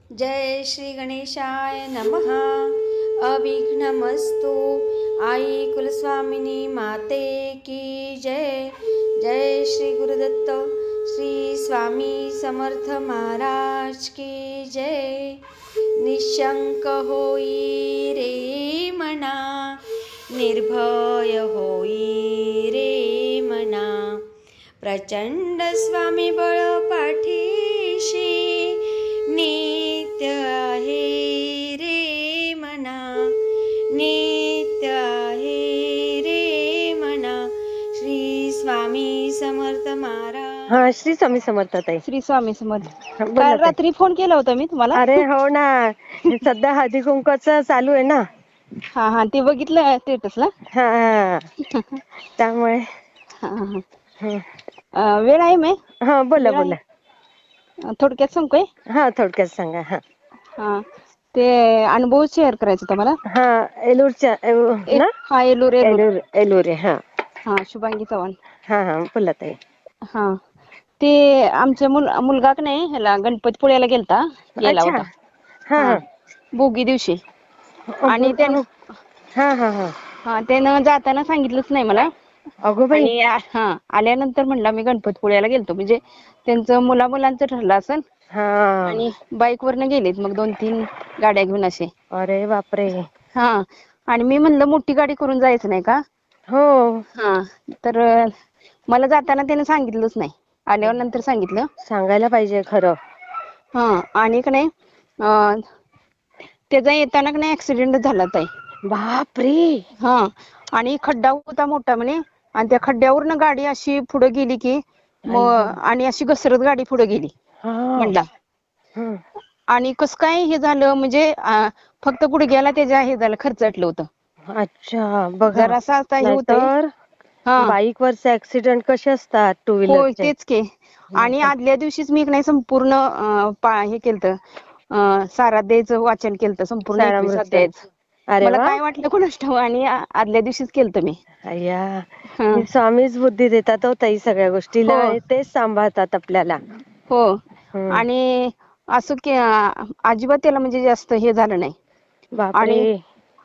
जय श्री गणेशाय नमः। अविघ्नमस्तु। आई कुलस्वामिनी माते की जय। जय श्री गुरुदत्त श्री स्वामी समर्थ महाराज की जय। निशंक होई रे मना, निर्भय होई रे मना, प्रचंड स्वामी बळ पाठीशी, नित्य आहे रे मना, नित्य आहे रे मना। श्री स्वामी समर्थ महाराज। हा, श्री स्वामी समर्थ ताई. श्री स्वामी समर्थ. बोला काल ताई. रात्री फोन केला होता मी तुम्हाला. अरे हो ना, सध्या हळदी कुंकवाचं चालू आहे ना. हा हा, ते बघितलं स्टेटसला. हा, त्यामुळे वेळ आहे मी. हा, बोला बोला. थोडक्यात सांगू. हा, थोडक्यात सांगा. हा हा, ते अनुभव शेअर करायचा होता मला. हा, एलूरच्या ना. हा, एलूर एलूर. एलूर एलूर आहे. हा हा, शुभांगी चव्हाण. हा हा, बोला ताई. हा, ते आमचा मुलगा का नाही ह्याला गणपतीपुळ्याला गेला अच्छा. होता. हा हा, हा. भोगी दिवशी. आणि त्यानं हा हा हा हा, त्यानं जाताना सांगितलंच नाही मला. अगो बाई. आणि आल्यानंतर म्हणला मी गणपतीपुळ्याला गेलतो. म्हणजे त्यांचं मुलांचं ठरलं असेल. हा. आणि बाईक वरनं गेलेत मग 2-3 गाड्या घेऊन असे. अरे बापरे. हा, आणि मी म्हणलं मोठी गाडी करून जायचं नाही का. हो, हा, तर मला जाताना त्याने सांगितलंच नाही. आल्यावर नंतर सांगितलं. सांगायला पाहिजे खरं. हा, आणि का नाही त्याचा येताना का नाही ऍक्सिडेंट झाला ताई. बापरे. हा, आणि खड्डा होता मोठा म्हणे. आणि त्या खड्ड्यावरनं गाडी अशी पुढे गेली की आणि अशी घसरत गाडी पुढे गेली म्हणला. आणि कसं काय हे झालं म्हणजे फक्त गुडघ्याला त्याच्या हे झालं, खर्चटलं होतं. अच्छा, बघा. जरासा आता हे होतं. नाहीतर बाईक वरचे ऍक्सिडेंट कसे असतात, टू हो, व्हीलरचे. तेच की. आणि आदल्या दिवशीच मी नाही संपूर्ण हे केलं, साराध्यायचं वाचन केलं संपूर्ण 21 अध्यायाचं. अरे मला वा. काय वाटलं कोणास ठाऊक, आणि आदल्या दिवशीच केलं मी. अय्या, स्वामीच बुद्धी देतात हो ताई सगळ्या गोष्टीला. तेच सांभाळतात आपल्याला. हो, आणि असं की अजिबात त्याला म्हणजे जास्त हे झालं नाही. आणि बापरे.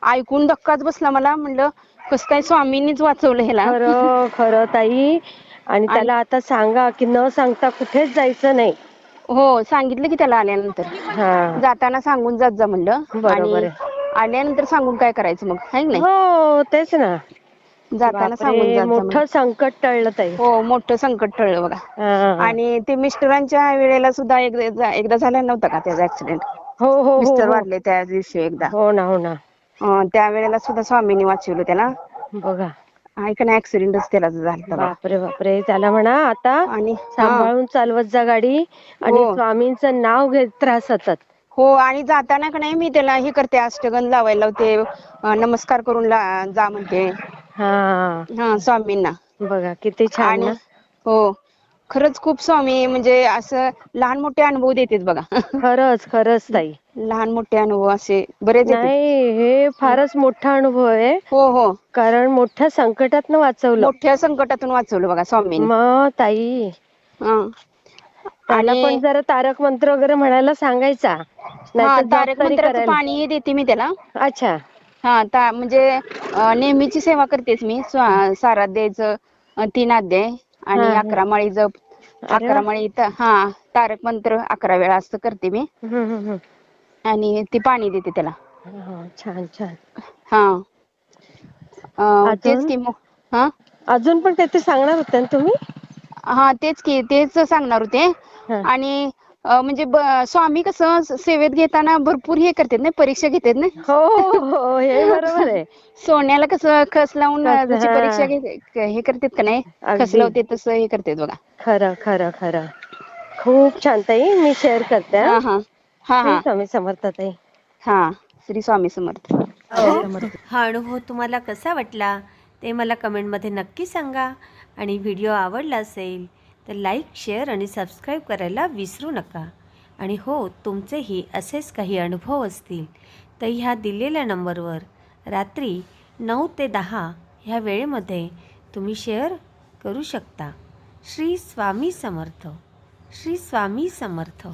ऐकून धक्काच बसला मला. म्हणलं कसं काय स्वामींनीच वाचवलं ह्याला. खरं खरं ताई. आणि त्याला आता सांगा की न सांगता कुठेच जायचं नाही. हो, सांगितलं की त्याला आल्यानंतर. हा, जाताना सांगून जात जा म्हणलं. बरोबर आणि आहे. आल्यानंतर सांगून काय करायचं मग, है की नाही. हो, तेच ना. जाताना सांगून बापरे, जात जा. मोठं संकट टळलं ताई. हो, मोठं संकट टळलं बघा. आणि ते मिस्टरांच्या वेळेला सुद्धा एकदा झाला नव्हता का त्याचा ऍक्सिडेंट. हो हो हो मिस्टर हो. वारले त्या दिवशी एकदा. हो ना, हो ना. त्यावेळेला सुद्धा स्वामींनी वाचवलं त्याला. बघा. ऐका, ऍक्सिडेंटच त्याला झाला. बापरे बापरे. त्याला म्हणा आता आणि सांभाळून चालवत जा गाडी. आणि स्वामींचं नाव घेत राहा सतत. हो, आणि जाताना का नाही मी त्याला हे करते, अष्टगंध लावायला लावते, नमस्कार करून जा म्हणते. हा, स्वामींना. बघा किती छान आणि ना. हो, खरंच खूप स्वामी म्हणजे असं लहान मोठे अनुभव देतात बघा. खरंच खरंच ताई. लहान मोठे अनुभव असे बरेच येतात. नाही, हे फारच मोठा अनुभव आहे. हो हो, कारण मोठ्या संकटातनं वाचवलं. मोठ्या संकटातून वाचवलं बघा स्वामींनी. मग ताई, त्याला पण जरा तारक मंत्र वगैरे म्हणायला सांगायचा. तारक मंत्राचं पाणी देते मी त्याला. अच्छा. हा, म्हणजे नेहमीची सेवा करतेच मी. साराध्यायचं 3 अध्याय आणि 11 माळी जप. 11 माळी तारक मंत्र 11 वेळा असं करते मी. आणि ते पाणी देते त्याला. छान छान. तेच की मग. अजून पण काहीतरी सांगणार होते ना तुम्ही. तेच की, तेच सांगणार होते. आणि म्हणजे स्वामी कसं सेवेत घेताना भरपूर हे करतात ना, परीक्षा घेतात ना. हो, हे बरोबर आहे. सोन्याला कसं खस लावून जशी परीक्षा हे करतात का नाही, खस लावते तसं हे करतात बघा. खरं खरं खरं. खूप छान ताई. मी शेअर करते. श्री स्वामी समर्थ ताई. श्री स्वामी समर्थ. हा अनुभव तुम्हाला कसा वाटला ते मला कमेंटमध्ये नक्की सांगा. आणि व्हिडिओ आवडला असेल तर लाईक, शेअर आणि सबस्क्राईब करायला विसरू नका. आणि हो, तुमचेही असेच काही अनुभव असतील तर ह्या दिलेल्या नंबरवर रात्री 9 ते 10 ह्या वेळेमध्ये तुम्ही शेअर करू शकता. श्री स्वामी समर्थ. श्री स्वामी समर्थ.